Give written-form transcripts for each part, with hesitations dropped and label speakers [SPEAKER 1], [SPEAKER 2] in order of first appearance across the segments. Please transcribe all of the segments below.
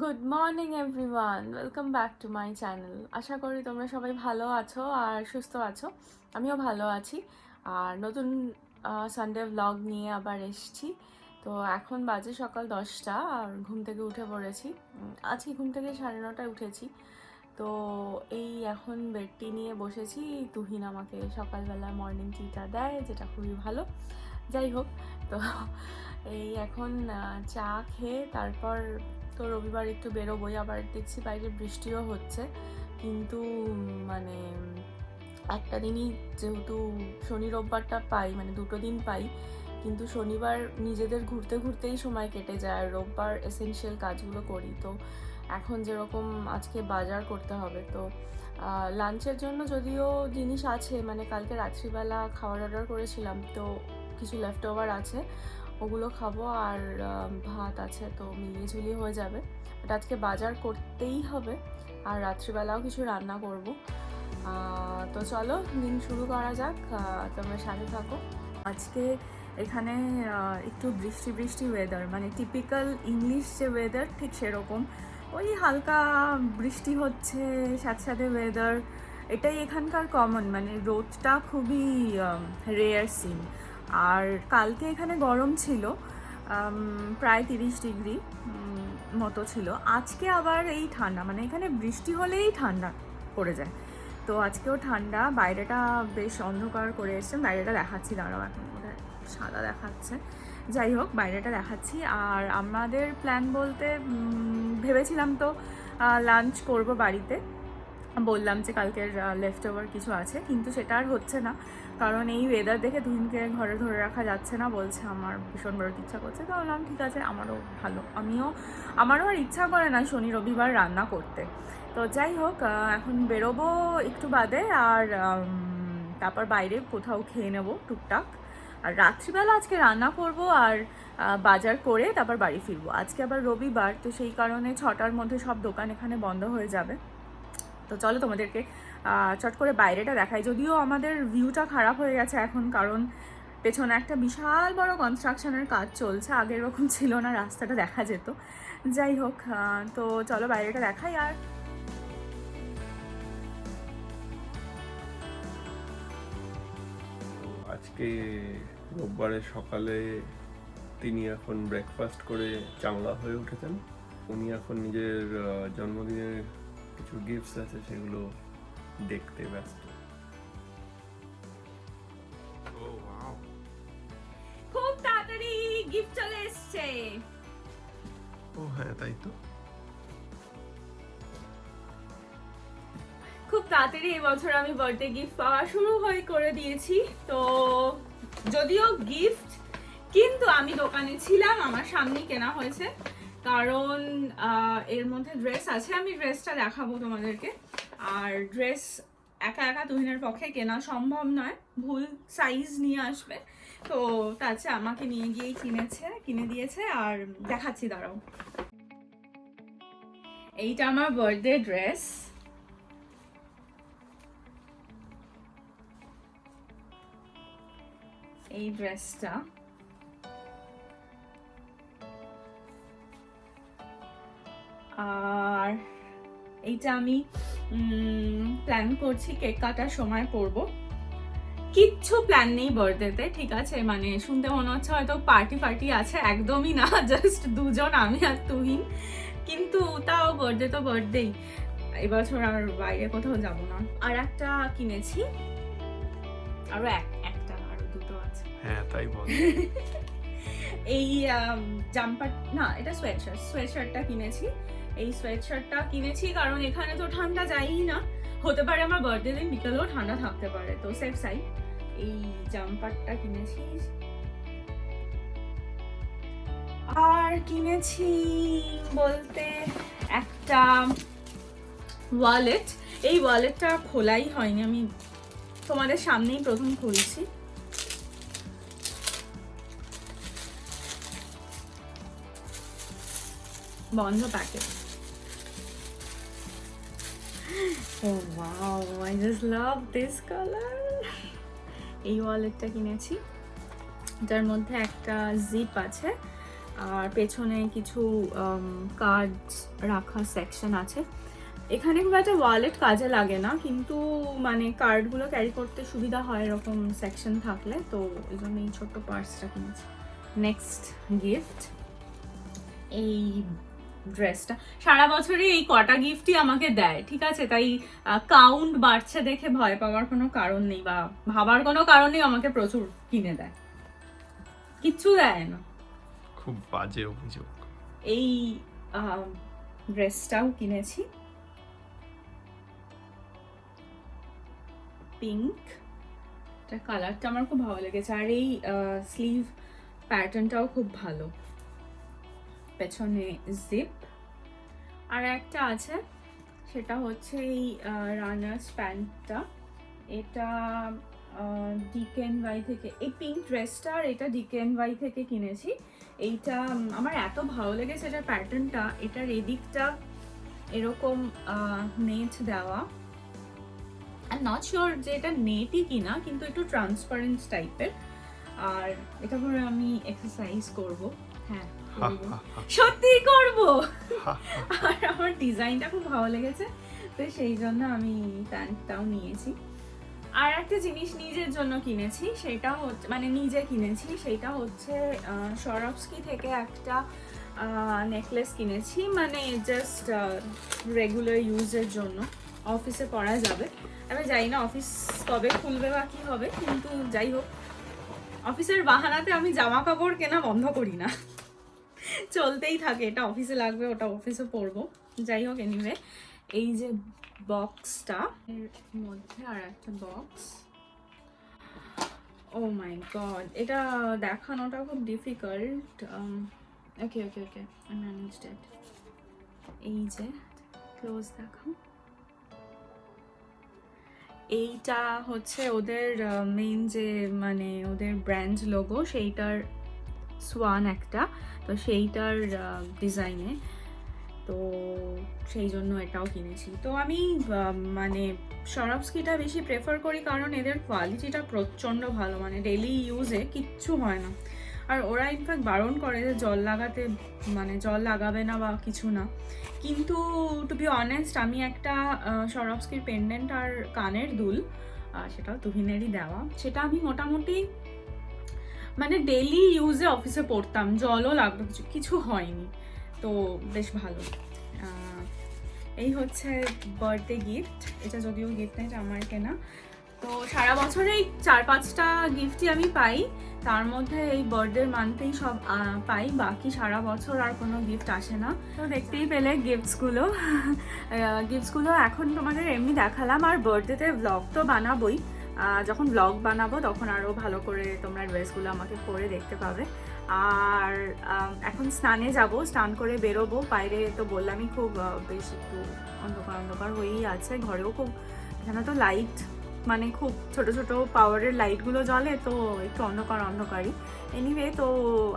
[SPEAKER 1] Good morning everyone, welcome back to my channel. আশা করি তোমরা সবাই ভালো আছো আর সুস্থ আছো। আমিও ভালো আছি। আর নতুন সানডে ব্লগ নিয়ে আবার এসেছি। তো এখন বাজে সকাল 10টা আর ঘুম থেকে উঠে পড়েছি। আজকে ঘুম থেকে 9:30টায় উঠেছি। তো এই এখন বেডটি নিয়ে বসেছি। তুহিন আমাকে সকালবেলা মর্নিং টিটা দেয়, যেটা খুবই ভালো। যাই হোক, তো এই এখন চা খেয়ে তারপর তো রবিবার একটু বেরোবোই। আবার দেখছি বাইরে বৃষ্টিও হচ্ছে, কিন্তু মানে একটা দিনই যেহেতু শনি রোববারটা পাই, মানে দুটো দিন পাই, কিন্তু শনিবার নিজেদের ঘুরতে ঘুরতেই সময় কেটে যায়, আর রোববার এসেনশিয়াল কাজগুলো করি। তো এখন যেরকম আজকে বাজার করতে হবে, তো লাঞ্চের জন্য যদিও জিনিস আছে, মানে কালকে রাত্রিবেলা খাবার অর্ডার করেছিলাম, তো কিছু লেফট ওভার আছে, ওগুলো খাবো। আর ভাত আছে, তো মিলিয়ে ঝুলিয়ে হয়ে যাবে। বাট আজকে বাজার করতেই হবে, আর রাত্রিবেলাও কিছু রান্না করব। তো চলো দিন শুরু করা যাক, তোমরা সাথে থাকো। আজকে এখানে একটু বৃষ্টি বৃষ্টি ওয়েদার, মানে টিপিক্যাল ইংলিশ যে ওয়েদার ঠিক সেরকম। ওই হালকা বৃষ্টি হচ্ছে, সাথে সাথে ওয়েদার, এটাই এখানকার কমন। মানে রোদটা খুবই রেয়ার সিন। আর কালকে এখানে গরম ছিল, প্রায় 30 ডিগ্রি মতো ছিল। আজকে আবার এই ঠান্ডা, মানে এখানে বৃষ্টি হলেই ঠান্ডা পড়ে যায়। তো আজকেও ঠান্ডা, বাইরেটা বেশ অন্ধকার করে এসছে। বাইরেটা দেখাচ্ছি, দাঁড়াও, এখন বোধহয় সাদা দেখাচ্ছে। যাই হোক, বাইরেটা দেখাচ্ছি। আর আমাদের প্ল্যান বলতে ভেবেছিলাম তো লাঞ্চ করব বাড়িতে, বললাম যে কালকের লেফট ওভার কিছু আছে, কিন্তু সেটা আর হচ্ছে না। কারণ এই ওয়েদার দেখে দুদিনকে ঘরে ধরে রাখা যাচ্ছে না, বলছে আমার ভীষণ বড় ইচ্ছা করছে। তো বললাম ঠিক আছে, আমারও ভালো, আমারও আর ইচ্ছা করে না শনি রবিবার রান্না করতে। তো যাই হোক, এখন বেরোবো একটু বাদে, আর তারপর বাইরে কোথাও খেয়ে নেবো টুকটাক। আর রাত্রিবেলা আজকে রান্না করব, আর বাজার করে তারপর বাড়ি ফিরবো। আজকে আবার রবিবার, তো সেই কারণে 6টার মধ্যে সব দোকান এখানে বন্ধ হয়ে যাবে। তো চলো তোমাদেরকে চট করে বাইরেটা দেখাই। যদিও আমাদের ভিউটা খারাপ হয়ে গেছে এখন, কারণ পেছনে একটা বিশাল বড় কনস্ট্রাকশনের কাজ চলছে, আগের রকম ছিল না, রাস্তাটা দেখা যেত। যাই হোক, তো চলো বাইরেটা দেখাই। আর
[SPEAKER 2] আজকে রোববারের সকালে তিনি এখন ব্রেকফাস্ট করে চাঙ্গা হয়ে উঠেছেন। উনি এখন নিজের জন্মদিনের কিছু গিফটস আছে সেগুলো দেখতে ব্যস্ত।
[SPEAKER 1] খুব তাড়াতাড়ি গিফট চলে এসেছে।
[SPEAKER 2] ও হ্যাঁ, তাই তো।
[SPEAKER 1] খুব তাড়াতাড়ি এবছর আমি বার্থডে গিফট পাওয়া শুরু করে দিয়েছি। তো যদিও গিফট, কিন্তু আমি দোকানে ছিলাম, আমার সামনেই কেনা হয়েছে। কারণ এর মধ্যে ড্রেস আছে, আমি ড্রেসটা দেখাবো তোমাদেরকে। আর ড্রেস একা একা তুহিনের পক্ষে কেনা সম্ভব নয়, ভুল সাইজ নিয়ে আসবে। তো তার চেয়ে আমাকে নিয়ে গিয়েই কিনে দিয়েছে। আর দেখাচ্ছি, দাঁড়াও। এইটা আমার বার্থডে ড্রেস। এই ড্রেসটা আর এইটা আমি প্ল্যান করছি কেক কাটার সময় পরবো। কিচ্ছু প্ল্যান নেই বার্থডেতে, ঠিক আছে? মানে শুনতে মনে হচ্ছে হয়তো পার্টি আছে, একদমই না, জাস্ট দুজন, আমি আর তুহিন। কিন্তু তাও বার্থডে তো বার্থডেই, এবছর আর বাইরে কোথাও যাব না। আর একটা কিনেছি, আরো আরো দুটো আছে।
[SPEAKER 2] হ্যাঁ, তাই বল।
[SPEAKER 1] এই জাম্পার না, এটা সোয়েটশার্টটা কিনেছি। এই সোয়েটশার্টটা কিনেছি কারণ এখানে তো ঠান্ডা যায়ই না, হতে পারে আমার বার্থডে দিন বিকেলেও ঠান্ডা থাকতে পারে, তো সেফ সাইড। এই জাম্পারটা কিনেছি। আর কিনেছি বলতে একটা ওয়ালেট। এই ওয়ালেটটা খোলাই হয়নি, আমি তোমাদের সামনেই প্রথম খুলছি। বন্ধ packet. Oh wow, I just love this color. এই ওয়ালেটটা কিনেছি, যার মধ্যে একটা জিপ আছে, আর পেছনে কিছু কার্ড রাখা সেকশন আছে। এখানে খুব একটা ওয়ালেট কাজে লাগে না, কিন্তু মানে কার্ডগুলো ক্যারি করতে সুবিধা হয় এরকম সেকশন থাকলে, তো এই জন্য এই ছোট্ট পার্সটা কিনেছি। নেক্সট গিফট এই ড্রেসটা। সারা বছরই এই কটা গিফটই আমাকে দেয়, ঠিক আছে, তাই কাউন্ট বাড়ছে দেখে ভয় পাওয়ার কোনো কারণ নেই বা ভাবার কোনো কারণ নেই, আমাকে প্রচুর কিনে দেয়, কিচ্ছু দেয় না।
[SPEAKER 2] খুব বাজে অভিযোগ।
[SPEAKER 1] এই ড্রেসটাও কিনেছি, পিঙ্ক, এটা কালারটা আমার খুব ভালো লেগেছে, আর এই স্লিভ প্যাটার্নটাও খুব ভালো, পেছনে জিপ। আর একটা আছে, সেটা হচ্ছে এই রানার্স প্যান্টটা, এটা DKNY থেকে, এই পিঙ্ক ড্রেসটা আর এটা DKNY থেকে কিনেছি। এইটা আমার এত ভালো লেগেছে এটার প্যাটার্নটা, এটার এদিকটা এরকম নেট দেওয়া, আই এম নট শিওর যে এটা নেটই কিনা, কিন্তু একটু ট্রান্সপারেন্ট টাইপের। আর এটা পরে আমি এক্সারসাইজ করব, হ্যাঁ সত্যি করব। আর আমার ডিজাইনটা খুব ভালো লেগেছে, তো সেই জন্য আমি প্যান্টটাও নিয়েছি। আর একটা জিনিস নিজের জন্য কিনেছি, সেটা হচ্ছে মানে নিজে কিনেছি, সেটা হচ্ছে সরবস্কি থেকে একটা নেকলেস কিনেছি, মানে জাস্ট রেগুলার ইউজের জন্য, অফিসে পরা যাবে। আমি জানি না অফিস কবে খুলবে বা কী হবে, কিন্তু যাই হোক, অফিসের বাহানাতে আমি জামা কাপড় কেনা বন্ধ করি না, চলতেই থাকে, এটা অফিসে লাগবে, ওটা অফিসে পরবো, যাই হোক। এনিওয়ে, এই যে বক্সটা, এর মধ্যে আর একটা বক্স, ও মাই গড, এটা দেখানোটা খুব difficult. Okay okay okay, I managed it. এই যে ক্লোজ দেখাও, এইটা হচ্ছে ওদের মেইন যে মানে ওদের ব্র্যান্ড লোগো, সেইটার সোয়ান একটা, তো সেইটার ডিজাইনে, তো সেই জন্য এটাও কিনেছি। তো আমি মানে সরবস্কিটা বেশি প্রেফার করি, কারণ এদের কোয়ালিটিটা প্রচণ্ড ভালো, মানে ডেলি ইউজে কিচ্ছু হয় না। আর ওরা ইনফ্যাক্ট বারণ করে যে জল লাগাতে, মানে জল লাগাবে না বা কিছু না, কিন্তু টু বি অনেস্ট, আমি একটা সরবস্কির পেন্ডেন্ট আর কানের দুল, সেটাও তুহিনেরই দেওয়া, সেটা আমি মোটামুটি মানে ডেলি ইউজে অফিসে পড়তাম, জলও লাগতো, কিছু হয়নি, তো বেশ ভালো। এই হচ্ছে বার্থডে গিফট, এটা যদিও গিফট নেই, এটা আমার কেনা। তো সারা বছরে এই 4-5টা গিফটই আমি পাই, তার মধ্যে এই বার্থডে মান্থেই সব পাই, বাকি সারা বছর আর কোনো গিফট আসে না। তো দেখতেই পেলে গিফটসগুলো এখন তোমাদের এমনি দেখালাম, আর বার্থডেতে ব্লগ তো বানাবোই, যখন ব্লগ বানাবো তখন আরও ভালো করে তোমরা ড্রেসগুলো আমাকে পরে দেখতে পাবে। আর এখন স্নানে যাব, স্নান করে বেরোবো, বাইরে তো বললামই খুব বেশ একটু অন্ধকার অন্ধকার হয়েই আছে, ঘরেও খুব, এখানে তো লাইট মানে খুব ছোট ছোট পাওয়ারের লাইটগুলো জ্বলে, তো একটু অন্ধকারই। এনিওয়ে, তো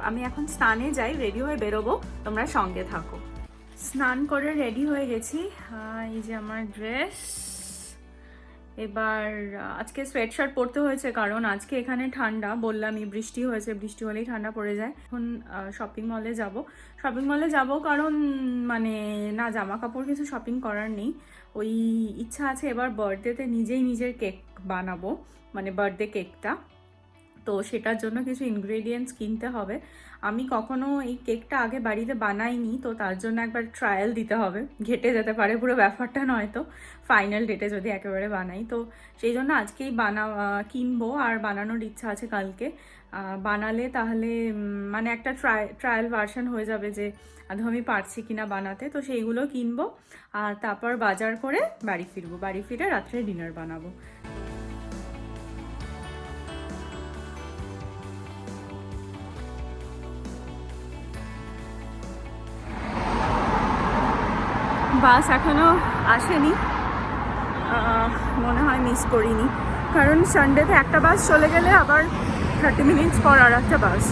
[SPEAKER 1] আমি এখন স্নানে যাই, রেডি হয়ে বেরোবো, তোমরা সঙ্গে থাকো। স্নান করে রেডি হয়ে গেছি, এই যে আমার ড্রেস। এবার আজকে সোয়েটশার্ট পরতে হয়েছে, কারণ আজকে এখানে ঠান্ডা, বললামই বৃষ্টি হয়েছে, বৃষ্টি হলেই ঠান্ডা পড়ে যায়। এখন শপিং মলে যাব, কারণ মানে না জামা কাপড় কিছু শপিং করার নেই, ওই ইচ্ছা আছে এবার বার্থডেতে নিজেই নিজের কেক বানাবো, মানে বার্থডে কেকটা, তো সেটার জন্য কিছু ইনগ্রেডিয়েন্টস কিনতে হবে। আমি কখনো এই কেকটা আগে বাড়িতে বানাইনি, তো তার জন্য একবার ট্রায়াল দিতে হবে, ঘেটে যেতে পারে পুরো ব্যাপারটা, নয় তো ফাইনাল ডেটে যদি একেবারে বানাই, তো সেই জন্য আজকেই কিনবো, আর বানানোর ইচ্ছা আছে কালকে। বানালে তাহলে মানে একটা ট্রায়াল ভার্সন হয়ে যাবে যে আদৌ আমি পারছি কিনা বানাতে, তো সেইগুলো কিনবো, আর তারপর বাজার করে বাড়ি ফিরবো, বাড়ি ফিরে রাত্রে ডিনার বানাবো। বাস এখনও আসেনি, মনে হয় মিস করিনি, কারণ সানডেতে একটা বাস চলে গেলে আবার 30 মিনিটস পর আর একটা বাস,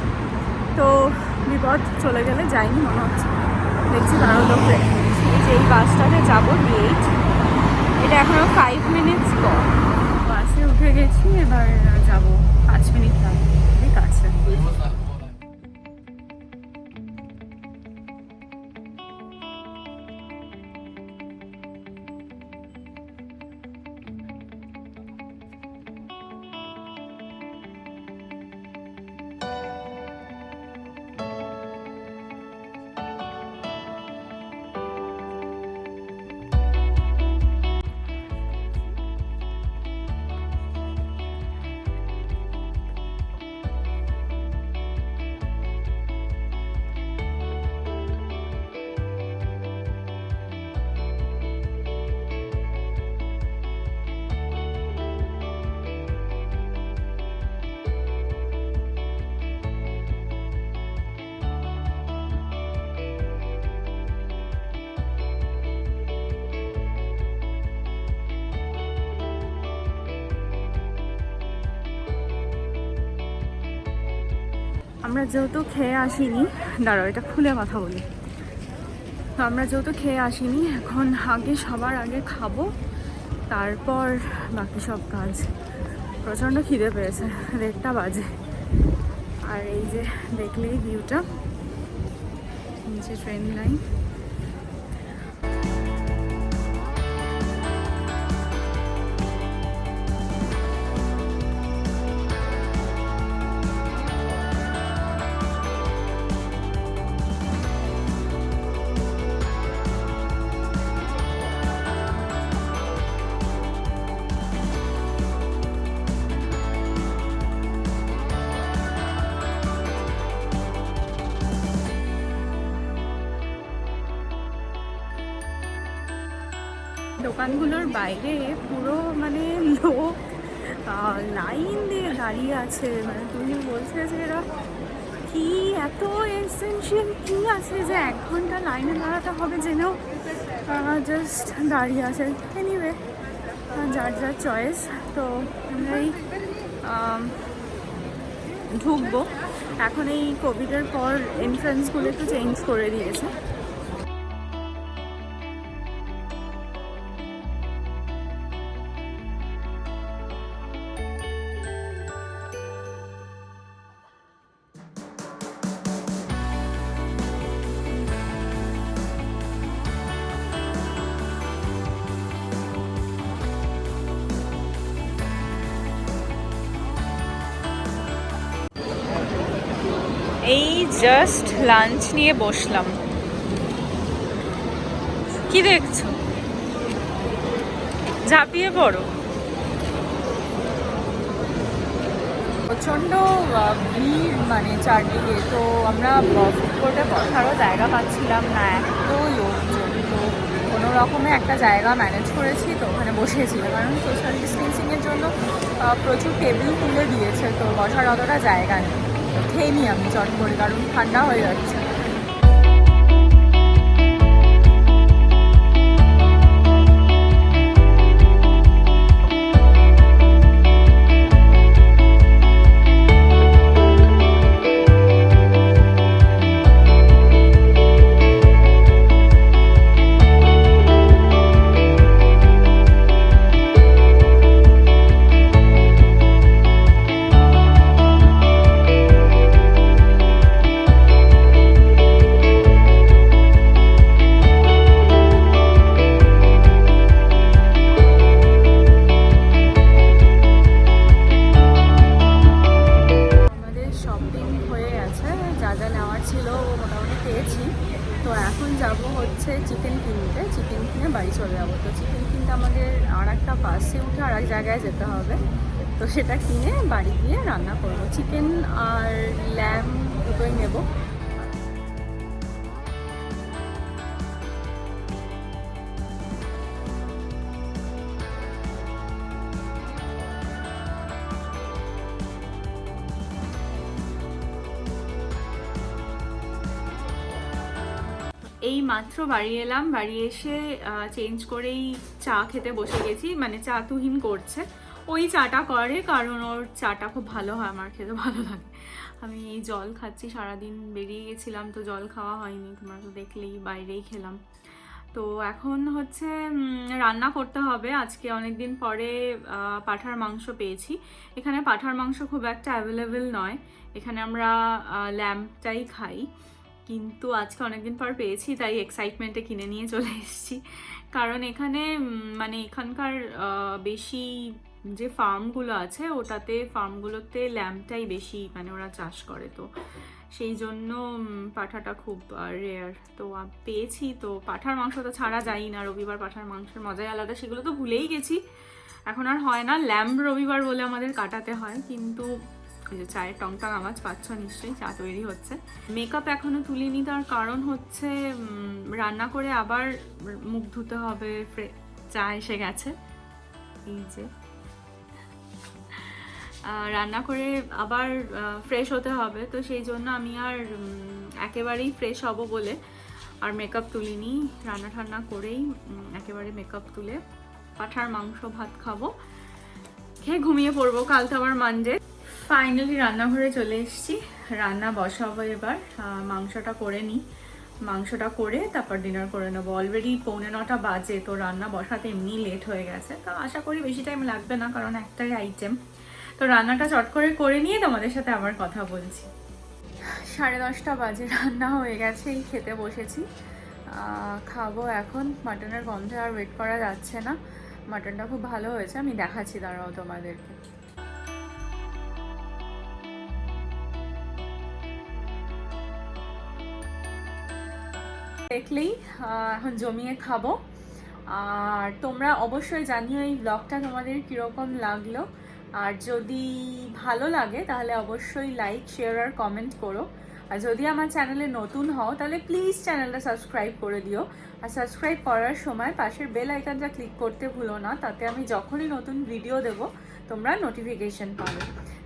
[SPEAKER 1] তো বিপদ, চলে গেলে যাইনি মনে হচ্ছে। দেখছি কারো লোক রেখে দিয়েছি, যে এই বাসটাতে যাবো 8, এটা এখনও 5 মিনিটস পর। বাসে উঠে গেছি, এবার যাবো, 5 মিনিট লাগবে, ঠিক আছে। আমরা যেহেতু খেয়ে আসিনি, দাঁড়াও এটা খুলে কথা বলি। তো আমরা যেহেতু খেয়ে আসিনি, এখন সবার আগে খাবো, তারপর বাকি সব কাজ। প্রচণ্ড খিদে পেয়েছে, 1:30 বাজে। আর এই যে দেখলেই ভিউটা, নিচে ট্রেন লাইন। দোকানগুলোর বাইরে পুরো মানে লোক লাইন দিয়ে দাঁড়িয়ে আছে। মানে তুমি বলছে যে এরা কি এত এসেনশিয়াল কি আছে যে 1 ঘন্টা লাইনে দাঁড়াতে হবে, জেনেও জাস্ট দাঁড়িয়ে আছে। এনিওয়ে, যার যার চয়েস। তো আমরাই ঢুকবো এখন। এই কোভিডের পর এন্ট্রান্সগুলো একটু চেঞ্জ করে দিয়েছে। এই জাস্ট লাঞ্চ নিয়ে বসলাম। কি দেখছো? ঝাঁপিয়ে পড়ো। প্রচণ্ড ভিড় মানে চারদিকে। তো আমরা ফুড কোর্টে বসারও জায়গা পাচ্ছিলাম না, এত লোকজন। তো কোনো রকমে একটা জায়গা ম্যানেজ করেছি, তো ওখানে বসেছিলাম। কারণ সোশ্যাল ডিস্টেন্সিংয়ের জন্য প্রচুর টেবিল খুলে দিয়েছে, তো বসার অতটা জায়গা নেই। খেয়ে নিই আমি চট করে, কারণ ঠান্ডা হয়ে যাচ্ছে। চিকেন কিনে বাড়ি চলে যাবো। তো চিকেন কিনতে আমাদের আর একটা বাসে উঠে আর এক জায়গায় যেতে হবে। তো সেটা কিনে বাড়ি গিয়ে রান্না করবো। চিকেন আর ল্যাম্ব দুটোই নেবো। এই মাত্র বাড়ি এলাম, বাড়ি এসে চেঞ্জ করেই চা খেতে বসে গেছি। মানে চা তুহিন করছে, ওই চাটা করে কারণ ওর চাটা খুব ভালো হয়, আমার খেতে ভালো লাগে। আমি এই জল খাচ্ছি, সারাদিন বেরিয়ে গেছিলাম তো জল খাওয়া হয়নি, তোমরা তো দেখলেই, বাইরেই খেলাম। তো এখন হচ্ছে রান্না করতে হবে। আজকে অনেক দিন পরে পাঁঠার মাংস পেয়েছি। এখানে পাঁঠার মাংস খুব একটা অ্যাভেলেবেল নয়, এখানে আমরা ল্যাম্বটাই খাই। কিন্তু আজকে অনেকদিন পর পেয়েছি, তাই এক্সাইটমেন্টে কিনে নিয়ে চলে এসেছি। কারণ এখানে মানে এখানকার বেশি যে ফার্মগুলো আছে, ফার্মগুলোতে ল্যাম্বটাই বেশি মানে ওরা চাষ করে। তো সেই জন্য পাঁঠাটা খুব রেয়ার। তো পেয়েছি, তো পাঁঠার মাংস তো ছাড়া যাই না। রবিবার পাঁঠার মাংসের মজাই আলাদা, সেগুলো তো ভুলেই গেছি, এখন আর হয় না। ল্যাম্ব রবিবার বলে আমাদের কাটাতে হয়। কিন্তু এই যে চায়ের টংটাং আওয়াজ পাচ্ছ নিশ্চয়ই, চা তৈরি হচ্ছে। মেকআপ এখনো তুলিনি, তার কারণ হচ্ছে রান্না করে আবার মুখ ধুতে হবে। চা এসে গেছে, এই যে রান্না করে আবার ফ্রেশ হতে হবে। তো সেই জন্য আমি আর একেবারেই ফ্রেশ হব বলে আর মেকআপ তুলিনি। রান্না ঠান্না করেই একেবারে মেকআপ তুলে পাঁঠার মাংস ভাত খাবো, খেয়ে ঘুমিয়ে পড়বো। কাল তো আবার মানডে। ফাইনালি রান্নাঘরে চলে এসেছি, রান্না বসাবো এবার। মাংসটা করে নিই, মাংসটা করে তারপর ডিনার করে নেবো। অলরেডি 8:45 বাজে, তো রান্না বসাতে এমনি লেট হয়ে গেছে, তো আশা করি বেশি টাইম লাগবে না, কারণ একটাই আইটেম। তো রান্নাটা চট করে নিয়ে তোমাদের সাথে আবার কথা বলছি। 10:30 বাজে, রান্না হয়ে গেছে, এই খেতে বসেছি। খাবো এখন। মাটনের গন্ধে আর ওয়েট করা যাচ্ছে না। মাটনটা খুব ভালো হয়েছে, আমি দেখাচ্ছি, দাঁড়াও তোমাদেরকে। দেখলেই এখন জমিয়ে খাবো। আর তোমরা অবশ্যই জানিও এই ব্লগটা তোমাদের কীরকম লাগলো। আর যদি ভালো লাগে তাহলে অবশ্যই লাইক, শেয়ার আর কমেন্ট করো। আর যদি আমার চ্যানেলে নতুন হও তাহলে প্লিজ চ্যানেলটা সাবস্ক্রাইব করে দিও। আর সাবস্ক্রাইব করার সময় পাশের বেল আইকনটা ক্লিক করতে ভুলো না, তাতে আমি যখনই নতুন ভিডিও দেব তোমরা নোটিফিকেশন পাবে।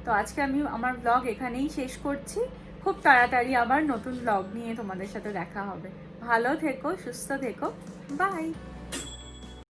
[SPEAKER 1] তো আজকে আমি আমার ব্লগ এখানেই শেষ করছি। খুব তাড়াতাড়ি আবার নতুন ব্লগ নিয়ে তোমাদের সাথে দেখা হবে। ভালো থেকো, সুস্থ থেকো, বাই।